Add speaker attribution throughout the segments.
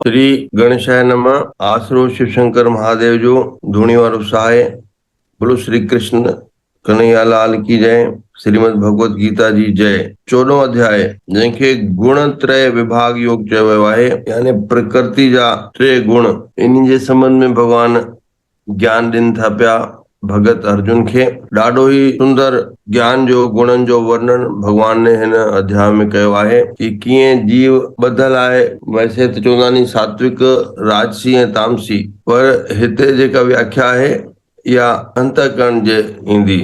Speaker 1: श्री गणेशाय नमः। आसरो शिव शंकर महादेव जो धूणी वारो सहाय। बोलो श्री कृष्ण कन्हैया लाल की जय। श्रीमद भगवत गीता जी जय। 14 अध्याय जंहिंखे गुण त्रय विभाग योग चयो वियो आहे, यानी प्रकृति जा टे गुण। इन जे संबंध में भगवान ज्ञान ॾिन था पिया भगत अर्जुन खे। ॾाढो ई सुंदर ज्ञान जो गुणनि जो वर्णन भगवान ने हिन अध्याय में कयो आहे कि कीअं जीव ॿधल आहे। वैसे त चवंदा आहिनि सात्विक, राजसी ऐं तामसी, पर हिते जेका व्याख्या आहे इहा अंतःकरण जे ईंदी।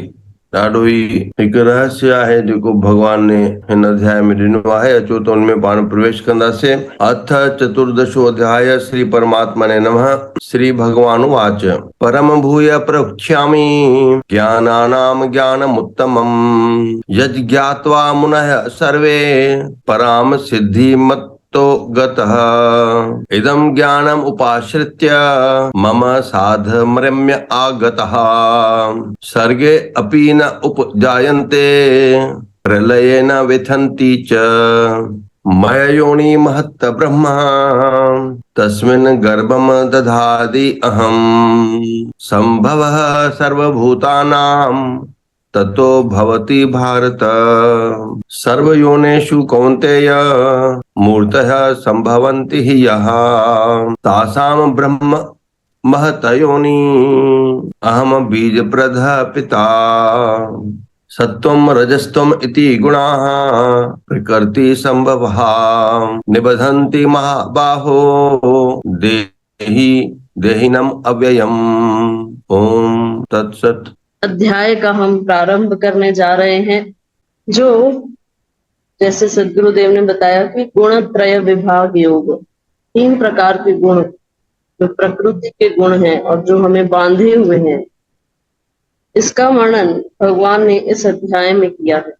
Speaker 1: ॾाढो ई हिकु रहस्य आहे जेको भगवान ने हिन अध्याय में ॾिनो आहे। अचो त उनमें पाण प्रवेश कंदासीं। अथ चतुर्दशो अध्याय श्री परमात्मने नमः। श्री भगवान उवाच परम भूय प्रवक्ष्यामि ज्ञानानां ज्ञानमुत्तमम् यज् ज्ञात्वा मुनयः सर्वे पराम सिद्धिमत् तो गतः इदं ज्ञानम् उपाश्रित्य मम साधर्म्य आगतः सर्गे अपि न उपजायन्ते प्रलये न विथन्ति च मया योनि महत् ब्रह्मा तस्मिन् गर्भं दधाति अहम् संभवः सर्वभूतानां ततो भवति भारत सर्वयोनिषु कौन्तेय मूर्तयः संभवन्ति हि यः तासां ब्रह्म महत योनि अहम बीजप्रदः पिता सत्वं रजस्त्वम् इति गुणाः प्रकृति संभवः निबधन्ति महाबाहो देहि देहिनम् अव्ययम्। ओम तत्सत्।
Speaker 2: अध्याय का हम प्रारंभ करने जा रहे हैं, जो जैसे सद्गुरुदेव ने बताया कि गुण त्रय विभाग योग, 3 प्रकार के गुण जो प्रकृति के गुण हैं और जो हमें बांधे हुए हैं, इसका वर्णन भगवान ने इस अध्याय में किया है।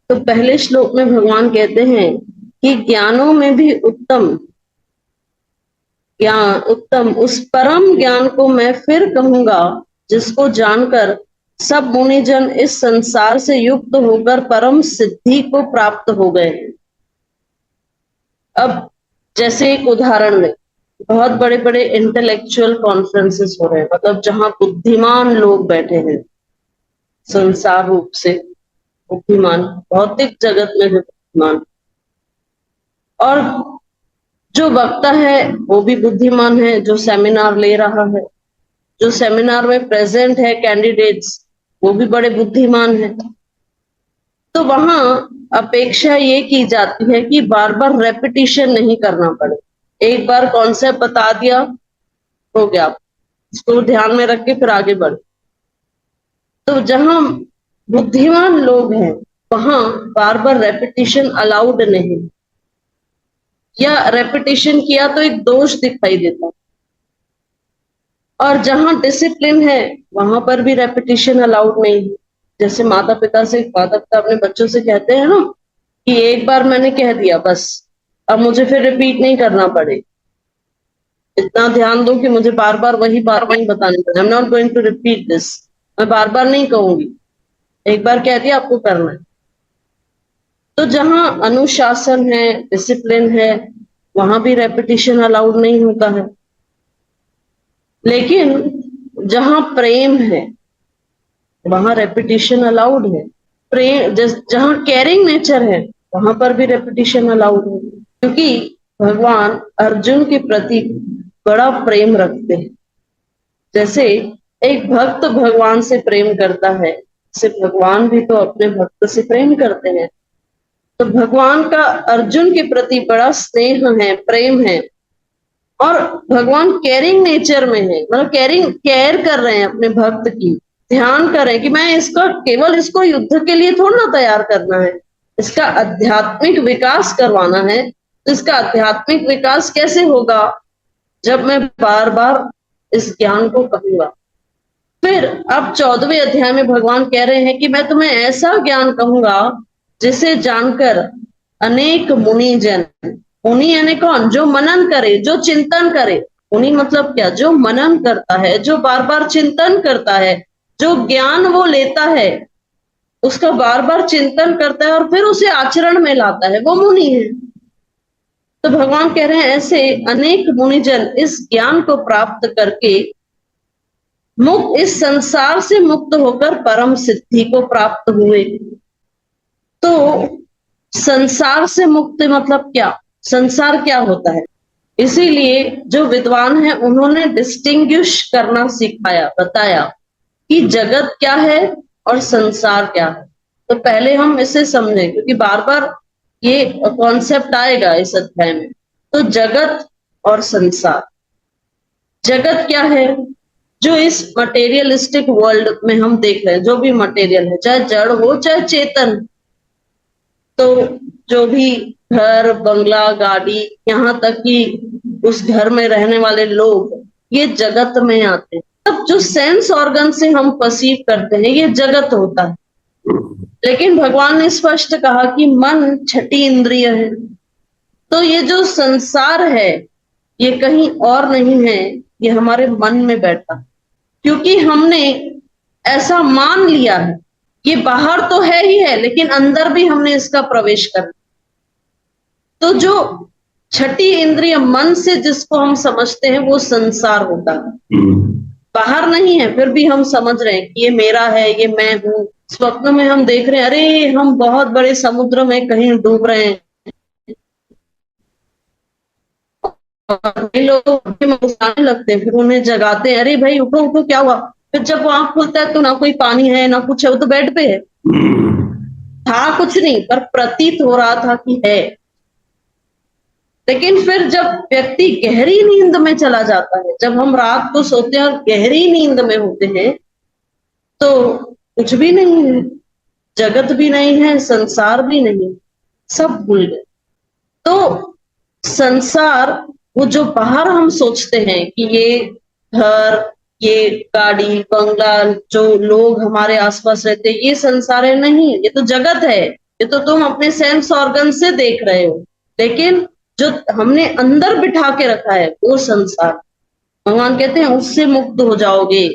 Speaker 2: तो पहले श्लोक में भगवान कहते हैं कि ज्ञानों में भी उत्तम उस परम ज्ञान को मैं फिर कहूंगा जिसको जानकर सब मुनिजन इस संसार से युक्त होकर परम सिद्धि को प्राप्त हो गए हैं। अब जैसे एक उदाहरण लें, बहुत बड़े बड़े इंटेलेक्चुअल कॉन्फ्रेंसेस हो रहे हैं, मतलब जहां बुद्धिमान लोग बैठे हैं, संसार रूप से बुद्धिमान, भौतिक जगत में भी बुद्धिमान, और जो वक्ता है वो भी बुद्धिमान है, जो सेमिनार ले रहा है, जो सेमिनार में प्रेजेंट है कैंडिडेट्स, वो भी बड़े बुद्धिमान है। तो वहां अपेक्षा ये की जाती है कि बार बार रेपिटिशन नहीं करना पड़े। एक बार कॉन्सेप्ट बता दिया, हो गया, इसको ध्यान में रख के फिर आगे बढ़े। तो जहां बुद्धिमान लोग हैं वहां बार बार रेपिटिशन अलाउड नहीं, या रेपिटिशन किया तो एक दोष दिखाई देता। और जहां डिसिप्लिन है वहां पर भी रेपिटिशन अलाउड नहीं है। जैसे माता पिता अपने बच्चों से कहते हैं ना कि एक बार मैंने कह दिया बस, अब मुझे फिर रिपीट नहीं करना पड़े। इतना ध्यान दो कि मुझे बार बार वही बात नहीं बतानी पड़े। I am not going to repeat this, मैं बार बार नहीं कहूंगी, एक बार कह दिया आपको करना है। तो जहां अनुशासन है, डिसिप्लिन है, वहां भी रेपिटिशन अलाउड नहीं होता है। लेकिन जहां प्रेम है वहां रेपिटिशन अलाउड है। प्रेम जहां केयरिंग नेचर है वहां पर भी रेपिटिशन अलाउड है, क्योंकि भगवान अर्जुन के प्रति बड़ा प्रेम रखते हैं। जैसे एक भक्त भगवान से प्रेम करता है, जैसे भगवान भी तो अपने भक्त से प्रेम करते हैं। तो भगवान का अर्जुन के प्रति बड़ा स्नेह है, प्रेम है, और भगवान केयरिंग नेचर में है, मतलब केयर कर रहे हैं अपने भक्त की, ध्यान कर रहे हैं कि मैं केवल इसको युद्ध के लिए थोड़ा ना तैयार करना है, इसका आध्यात्मिक विकास करवाना है। तो इसका आध्यात्मिक विकास कैसे होगा? जब मैं बार बार इस ज्ञान को कहूंगा। फिर अब 14वें अध्याय में भगवान कह रहे हैं कि मैं तुम्हें ऐसा ज्ञान कहूंगा जिसे जानकर अनेक मुनिजन, मुनि यानी कौन? जो मनन करे, जो चिंतन करे। मुनि मतलब क्या? जो मनन करता है, जो बार बार चिंतन करता है, जो ज्ञान वो लेता है उसका बार बार चिंतन करता है और फिर उसे आचरण में लाता है, वो मुनि है। तो भगवान कह रहे हैं ऐसे अनेक मुनिजन इस ज्ञान को प्राप्त करके मुक्त, इस संसार से मुक्त होकर परम सिद्धि को प्राप्त हुए। तो संसार से मुक्ति मतलब क्या, संसार क्या होता है? इसीलिए जो विद्वान है उन्होंने डिस्टिंग्विश करना सिखाया, बताया कि जगत क्या है और संसार क्या है। तो पहले हम इसे समझें क्योंकि बार बार ये कॉन्सेप्ट आएगा इस अध्याय में। तो जगत और संसार, जगत क्या है? जो इस मटेरियलिस्टिक वर्ल्ड में हम देख रहे हैं, जो भी मटेरियल है, चाहे जड़ हो चाहे चेतन, तो जो भी घर बंगला गाड़ी, यहाँ तक कि उस घर में रहने वाले लोग, ये जगत में आते हैं। तब जो सेंस ऑर्गन से हम परसीव करते हैं ये जगत होता है। लेकिन भगवान ने स्पष्ट कहा कि मन छठी इंद्रिय है। तो ये जो संसार है ये कहीं और नहीं है, ये हमारे मन में बैठा, क्योंकि हमने ऐसा मान लिया है। ये बाहर तो है ही है लेकिन अंदर भी हमने इसका प्रवेश कर। तो जो छठी इंद्रिय मन से जिसको हम समझते हैं वो संसार होता है, बाहर नहीं है, फिर भी हम समझ रहे हैं कि ये मेरा है, ये मैं हूं। स्वप्न में हम देख रहे हैं अरे हम बहुत बड़े समुद्र में कहीं डूब रहे हैं, लोग मुस्कुराने लगते हैं, फिर उन्हें जगाते हैं, अरे भाई उठो उठो क्या हुआ? फिर जब वो आंख खुलता है तो ना कोई पानी है ना कुछ है, वो तो बेड पे है। था कुछ नहीं पर प्रतीत हो रहा था कि है। लेकिन फिर जब व्यक्ति गहरी नींद में चला जाता है, जब हम रात को सोते हैं और गहरी नींद में होते हैं, तो कुछ भी नहीं है, जगत भी नहीं है, संसार भी नहीं, सब भूल गए। तो संसार, वो जो बाहर हम सोचते हैं कि ये घर, ये गाड़ी बंगला, जो लोग हमारे आसपास रहते हैं, ये संसार है नहीं, ये तो जगत है। ये तो तुम अपने सेंस ऑर्गन से देख रहे हो, लेकिन जो हमने अंदर बिठा के रखा है वो संसार। भगवान कहते हैं उससे मुक्त हो जाओगे,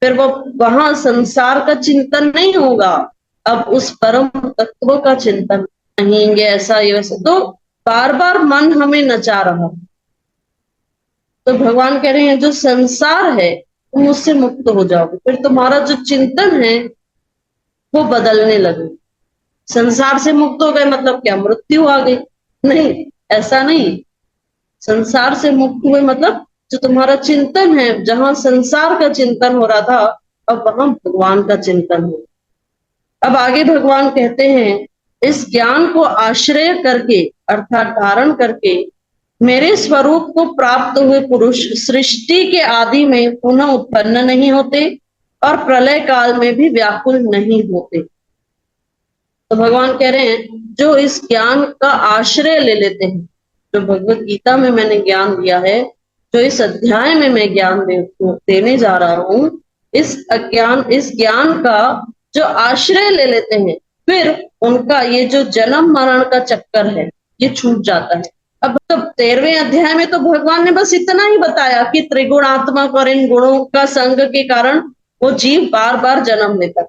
Speaker 2: फिर वो वहां संसार का चिंतन नहीं होगा, अब उस परम तत्व का चिंतन कहेंगे, ऐसा ये वैसा। तो बार बार मन हमें नचा रहा। तो भगवान कह रहे हैं जो संसार है तुम उससे मुक्त हो जाओगे, फिर तुम्हारा जो चिंतन है वो बदलने लगे। संसार से मुक्त हो गए मतलब क्या, मृत्यु आ गई? नहीं, ऐसा नहीं। संसार से मुक्त हुए मतलब जो तुम्हारा चिंतन है, जहां संसार का चिंतन हो रहा था अब वहां भगवान का चिंतन हो। अब आगे भगवान कहते हैं इस ज्ञान को आश्रय करके अर्थात धारण करके मेरे स्वरूप को प्राप्त हुए पुरुष सृष्टि के आदि में पुनः उत्पन्न नहीं होते और प्रलय काल में भी व्याकुल नहीं होते। तो भगवान कह रहे हैं जो इस ज्ञान का आश्रय ले लेते हैं, जो भगवत गीता में मैंने ज्ञान दिया है, जो इस अध्याय में मैं ज्ञान देने जा रहा हूं, इस ज्ञान का जो आश्रय ले लेते हैं, फिर उनका ये जो जन्म मरण का चक्कर है ये छूट जाता है। अब तो 13वें अध्याय में तो भगवान ने बस इतना ही बताया कि त्रिगुणात्मक और इन गुणों का संग के कारण वो जीव बार बार जन्म लेता है।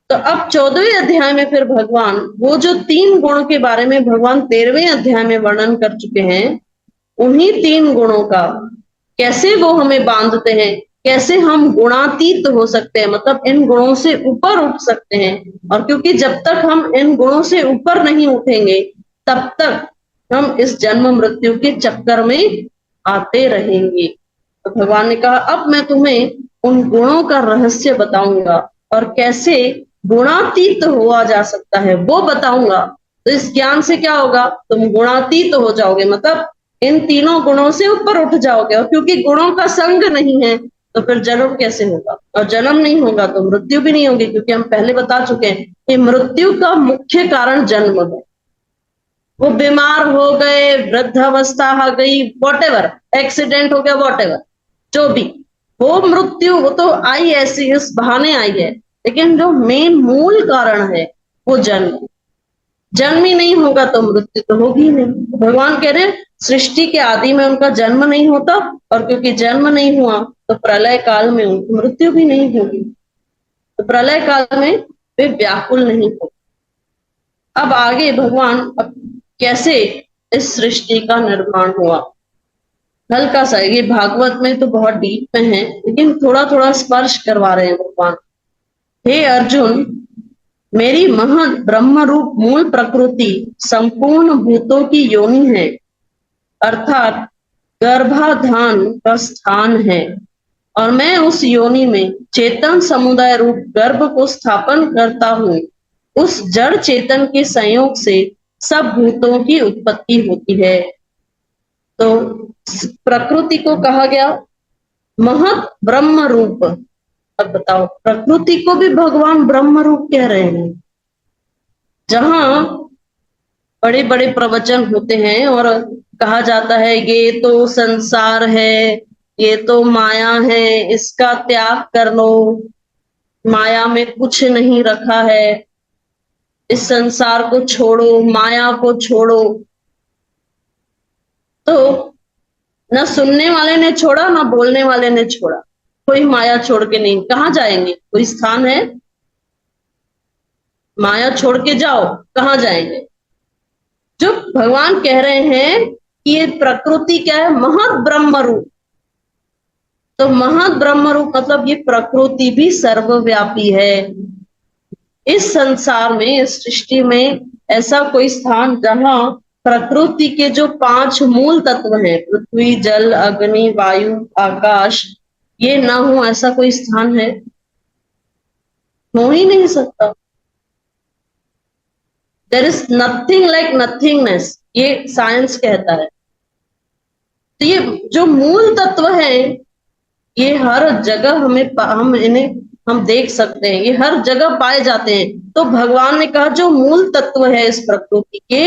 Speaker 2: तो अब 14वें अध्याय में फिर भगवान वो जो 3 गुणों के बारे में भगवान 13वें अध्याय में वर्णन कर चुके हैं, उन्हीं 3 गुणों का कैसे वो हमें बांधते हैं, कैसे हम गुणातीत हो सकते हैं, मतलब इन गुणों से ऊपर उठ सकते हैं। और क्योंकि जब तक हम इन गुणों से ऊपर नहीं उठेंगे तब तक हम इस जन्म मृत्यु के चक्कर में आते रहेंगे। तो भगवान ने कहा अब मैं तुम्हें उन गुणों का रहस्य बताऊंगा और कैसे गुणातीत हुआ जा सकता है वो बताऊंगा। तो इस ज्ञान से क्या होगा, तुम गुणातीत हो जाओगे, मतलब इन तीनों गुणों से ऊपर उठ जाओगे। और क्योंकि गुणों का संग नहीं है तो फिर जन्म कैसे होगा, और जन्म नहीं होगा तो मृत्यु भी नहीं होगी, क्योंकि हम पहले बता चुके हैं कि मृत्यु का मुख्य कारण जन्म है। वो बीमार हो गए, वृद्धावस्था आ गई, वॉटेवर, एक्सीडेंट हो गया, वॉटेवर, जो भी वो मृत्यु, वो तो आई ऐसी इस बहाने आई है, लेकिन जो मेन मूल कारण है वो जन्म। जन्म ही नहीं होगा तो मृत्यु तो होगी नहीं। भगवान कह रहे हैं सृष्टि के आदि में उनका जन्म नहीं होता, और क्योंकि जन्म नहीं हुआ तो प्रलय काल में उनकी मृत्यु भी नहीं होगी, तो प्रलय काल में वे व्याकुल नहीं होगी। अब आगे भगवान अब कैसे इस सृष्टि का निर्माण हुआ। हल्का सा, ये भागवत में तो बहुत डीप में है, लेकिन थोड़ा थोड़ा स्पर्श करवा रहे हैं भगवान। हे अर्जुन, मेरी महत ब्रह्म रूप मूल प्रकृति संपूर्ण भूतों की योनि है, अर्थात गर्भाधान का स्थान है, और मैं उस योनि में चेतन समुदाय रूप गर्भ को स्थापन करता हूँ। उस जड़ चेतन के संयोग से सब भूतों की उत्पत्ति होती है। तो प्रकृति को कहा गया महत ब्रह्म रूप। अब बताओ, प्रकृति को भी भगवान ब्रह्म रूप कह रहे हैं। जहां बड़े बड़े प्रवचन होते हैं और कहा जाता है ये तो संसार है, ये तो माया है, इसका त्याग कर लो, माया में कुछ नहीं रखा है, इस संसार को छोड़ो, माया को छोड़ो। तो न सुनने वाले ने छोड़ा, न बोलने वाले ने छोड़ा, कोई माया छोड़ के नहीं। कहाँ जाएंगे? कोई स्थान है? माया छोड़ के जाओ, कहाँ जाएंगे? जो भगवान कह रहे हैं कि ये प्रकृति क्या है? महत ब्रह्म रूप। तो महत ब्रह्म रूप मतलब ये प्रकृति भी सर्वव्यापी है। इस संसार में, इस सृष्टि में ऐसा कोई स्थान जहां प्रकृति के जो 5 मूल तत्व हैं, पृथ्वी, जल, अग्नि, वायु, आकाश, ये ना हो, ऐसा कोई स्थान है? हो ही नहीं सकता। There is nothing like nothingness, ये साइंस कहता है। तो ये जो मूल तत्व है, ये हर जगह हम देख सकते हैं, ये हर जगह पाए जाते हैं। तो भगवान ने कहा जो मूल तत्व है इस प्रकृति के,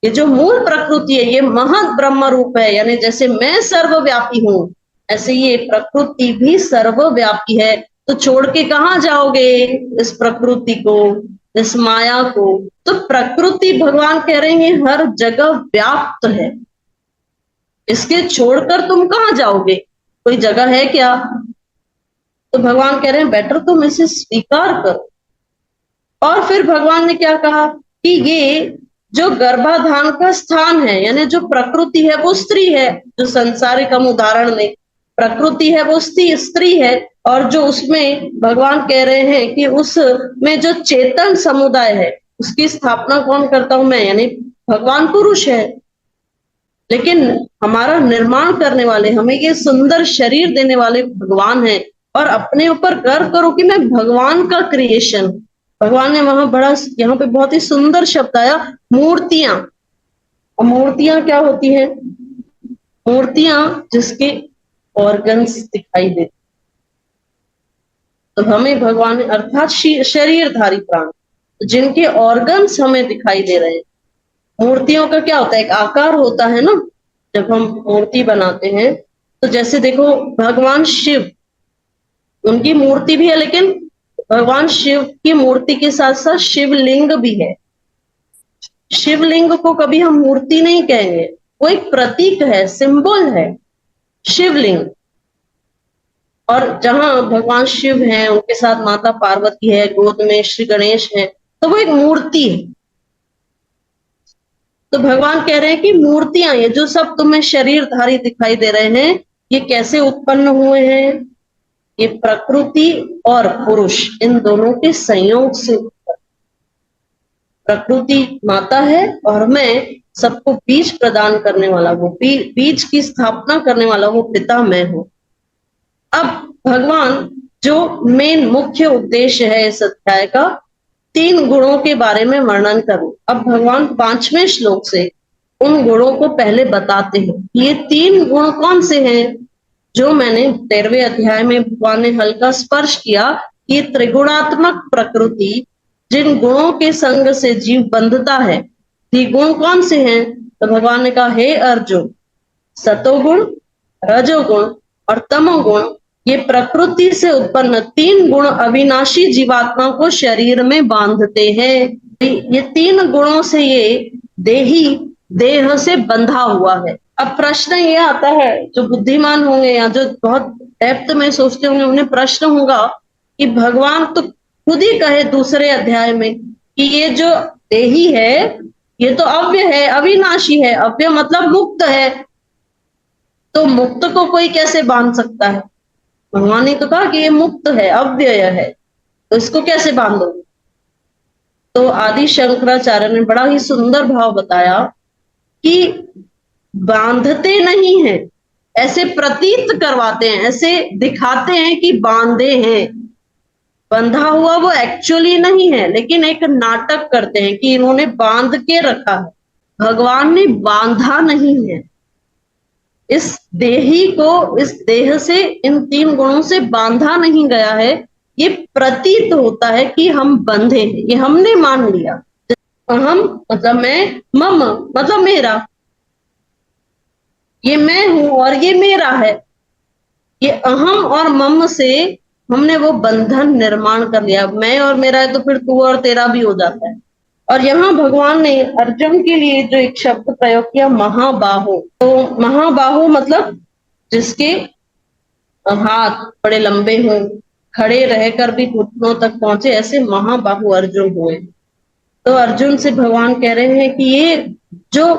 Speaker 2: ये जो मूल प्रकृति है, ये महत ब्रह्म रूप है। यानी जैसे मैं सर्वव्यापी हूं, ऐसे ये प्रकृति भी सर्वव्यापी है। तो छोड़ के कहाँ जाओगे इस प्रकृति को, इस माया को? तो प्रकृति भगवान कह रहे हैं हर जगह व्याप्त है, इसके छोड़कर तुम कहाँ जाओगे? कोई जगह है क्या? तो भगवान कह रहे हैं बेटर तुम इसे स्वीकार करो। और फिर भगवान ने क्या कहा कि ये जो गर्भाधान का स्थान है, यानी जो प्रकृति है वो स्त्री है, जो संसारिक हम उदाहरण लें, प्रकृति है वो स्त्री है, और जो उसमें भगवान कह रहे हैं कि उसमें जो चेतन समुदाय है उसकी स्थापना कौन करता हूं? मैं, यानी भगवान पुरुष है। लेकिन हमारा निर्माण करने वाले, हमें ये सुंदर शरीर देने वाले भगवान हैं। और अपने ऊपर गर्व करो कि मैं भगवान का क्रिएशन। भगवान ने वहां बड़ा, यहाँ पे बहुत ही सुंदर शब्द आया, मूर्तियां। और मूर्तियां क्या होती हैं? मूर्तियां जिसके ऑर्गन्स दिखाई देते। तो हमें भगवान ने, अर्थात शरीरधारी प्राण, जिनके ऑर्गन्स हमें दिखाई दे रहे हैं। मूर्तियों का क्या होता है? एक आकार होता है ना। जब हम मूर्ति बनाते हैं तो जैसे देखो भगवान शिव, उनकी मूर्ति भी है, लेकिन भगवान शिव की मूर्ति के साथ साथ शिवलिंग भी है। शिवलिंग को कभी हम मूर्ति नहीं कहेंगे, वो एक प्रतीक है, सिंबल है शिवलिंग। और जहां भगवान शिव हैं, उनके साथ माता पार्वती है, गोद में श्री गणेश है, तो वो एक मूर्ति है। तो भगवान कह रहे हैं कि मूर्तियां, ये जो सब तुम्हें शरीरधारी दिखाई दे रहे हैं, ये कैसे उत्पन्न हुए हैं? ये प्रकृति और पुरुष, इन दोनों के संयोग से। प्रकृति माता है और मैं सबको बीज प्रदान करने वाला, वो बीज की स्थापना करने वाला वो पिता मैं हूं। अब भगवान जो मेन मुख्य उद्देश्य है इस अध्याय का, 3 गुणों के बारे में वर्णन करूं। अब भगवान 5वें श्लोक से उन गुणों को पहले बताते हैं। ये 3 गुण कौन से हैं? जो मैंने 13वें अध्याय में भगवान ने हल्का स्पर्श किया कि त्रिगुणात्मक प्रकृति, जिन गुणों के संग से जीव बंधता है, ये गुण कौन से हैं? तो भगवान ने कहा हे अर्जुन, सतोगुण, रजोगुण और तमोगुण, ये प्रकृति से उत्पन्न 3 गुण अविनाशी जीवात्मा को शरीर में बांधते हैं। ये 3 गुणों से ये देह से बंधा हुआ है। अब प्रश्न ये आता है, जो बुद्धिमान होंगे या जो बहुत डेप्थ में सोचते होंगे, उन्हें प्रश्न होगा कि भगवान तो खुद ही कहे दूसरे अध्याय में कि ये जो देही है ये तो अव्यय है, अविनाशी है। अव्यय मतलब मुक्त है, तो मुक्त को कोई कैसे बांध सकता है? भगवान ने तो कहा कि ये मुक्त है, अव्यय है, तो इसको कैसे बांधोगे? तो आदि शंकराचार्य ने बड़ा ही सुंदर भाव बताया कि बांधते नहीं है, ऐसे प्रतीत करवाते हैं, ऐसे दिखाते हैं कि बांधे हैं। बंधा हुआ वो एक्चुअली नहीं है, लेकिन एक नाटक करते हैं कि इन्होंने बांध के रखा है। भगवान ने बांधा नहीं है। इस देही को, इस देह से, इन 3 गुणों से बांधा नहीं गया है। ये प्रतीत होता है कि हम बंधे हैं, ये हमने मान लिया। अहम मतलब मैं, मम मतलब मेरा, ये मैं हूं और ये मेरा है। ये अहम और मम से हमने वो बंधन निर्माण कर लिया। मैं और मेरा है तो फिर तू और तेरा भी हो जाता है। और यहाँ भगवान ने अर्जुन के लिए जो एक शब्द प्रयोग किया, महाबाहो, तो महाबाहो मतलब जिसके हाथ बड़े लंबे हों, खड़े रहकर भी घुटनों तक पहुंचे, ऐसे महाबाहु अर्जुन हुए। तो अर्जुन से भगवान कह रहे हैं कि ये जो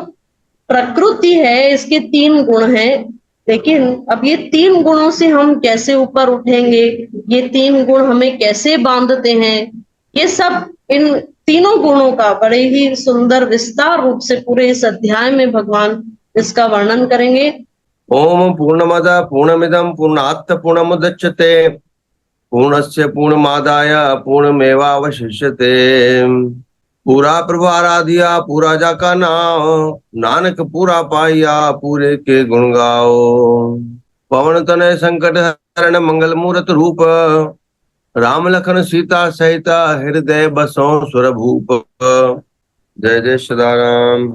Speaker 2: प्रकृति है, इसके 3 गुण हैं, लेकिन अब ये 3 गुणों से हम कैसे ऊपर उठेंगे, ये 3 गुण हमें कैसे बांधते हैं, ये सब इन तीनों गुणों का बड़े ही सुंदर विस्तार रूप से पूरे इस अध्याय में भगवान इसका वर्णन करेंगे।
Speaker 1: ओम पूर्णमद पूर्णमिदं पूर्णात् पूर्णमुदच्यते पूर्णस्य पूर्णमादाय पूर्णमेवावशिष्यते। पूरा प्रभु आराधिया पूरा जाका नाम, नानक पूरा पाइया पूरे के गुण गाओ। पवन तनय संकट हरण मंगल मूरत रूप, राम लखन सीता सहित हृदय बसों सुर भूप। जय जय सदा राम।